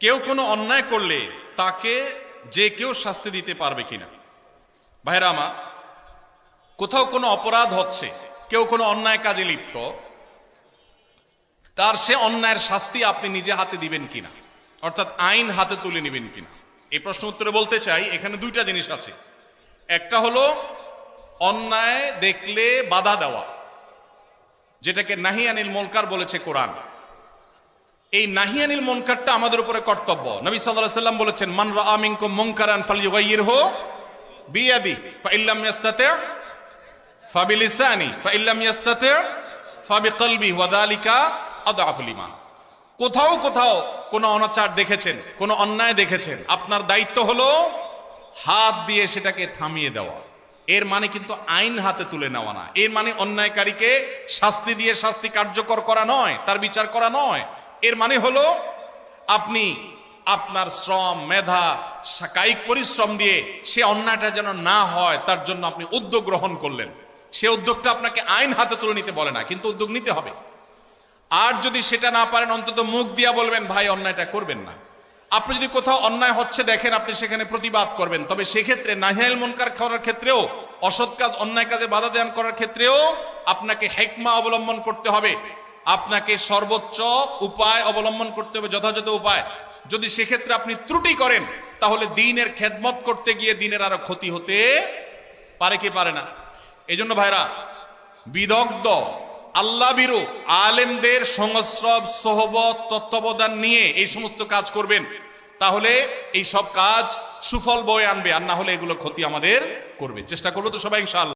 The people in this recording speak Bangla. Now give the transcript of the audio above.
কেউ কোনো অন্যায় করলে তাকে যে কেউ শাস্তি দিতে পারবে কিনা? ভাইরা আমার, কোথাও কোনো অপরাধ হচ্ছে, কেউ কোনো অন্যায় কাজে লিপ্ত, তার সে অন্যায়ের শাস্তি আপনি নিজে হাতে দিবেন কিনা, অর্থাৎ আইন হাতে তুলে নেবেন কিনা? এই প্রশ্ন উত্তরে বলতে চাই, এখানে দুইটা জিনিস আছে। একটা হলো অন্যায় দেখলে বাধা দেওয়া, যেটাকে নাহি আনিল মুনকার বলেছে কোরআন। এই নাহি আনিল মুনকারটা আমাদের উপরে কর্তব্য। নবী সাল্লাল্লাহু আলাইহি ওয়াসাল্লাম বলেছেন, মান রাআ মিনকুম মুনকারান ফালইয়ুগাইয়িরহু বিয়াদি ফাইল্লাম ইয়াস্তাতি' ফাবিলিসানি ফাইল্লাম ইয়াস্তাতি' ফাবিকলবি ওয়া যালিকা আদআফুল ঈমান। কোথাও কোথাও কোনো অনাচার দেখেছেন, কোনো অন্যায় দেখেছেন, আপনার দায়িত্ব হলো হাত দিয়ে সেটাকে থামিয়ে দেওয়া। এর মানে কিন্তু আইন হাতে তুলে নেওয়া না। এর মানে অন্যায়কারীকে শাস্তি দিয়ে শাস্তি কার্যকর করা নয়, তার বিচার করা নয়। এর মানে হলো আপনি আপনার শ্রম, মেধা, কায়িক পরিশ্রম দিয়ে সে অন্যায়টা যেন না হয় তার জন্য আপনি উদ্যোগ গ্রহণ করলেন। সে উদ্যোগটা আপনাকে আইন হাতে তুলে নিতে বলে না, কিন্তু উদ্যোগ নিতে হবে। আর যদি সেটা না পারেন, অন্তত মুখ দিয়া বলবেন, ভাই অন্যায়টা করবেন না। আপনি যদি কোথাও অন্যায় হচ্ছে দেখেন, আপনি সেখানে প্রতিবাদ করবেন। তবে সেক্ষেত্রে নাহি আনিল মুনকার করার ক্ষেত্রেও, অসৎ কাজ, অন্যায় কাজে বাধা দান করার ক্ষেত্রেও আপনাকে হিকমা অবলম্বন করতে হবে। আপনাকে সর্বোচ্চ উপায় অবলম্বন করতে হবে, যথাযথ উপায়। যদি সেক্ষেত্রে আপনি ত্রুটি করেন, তাহলে দ্বীনের খেদমত করতে গিয়ে দ্বীনের আরো ক্ষতি হতে পারে কি পারে না? এই জন্য ভাইরা, বিদগ্ধ আল্লাহ বিরু আলেমদের সংস্রব, সোহবত, তত্ত্বাবধান নিয়ে এই সমস্ত কাজ করবেন, তাহলে এই সব কাজ সুফল বয়ে আনবে। আর না হলে এগুলো ক্ষতি আমাদের করবে। চেষ্টা করবো তো সবাই ইনশাআল্লাহ।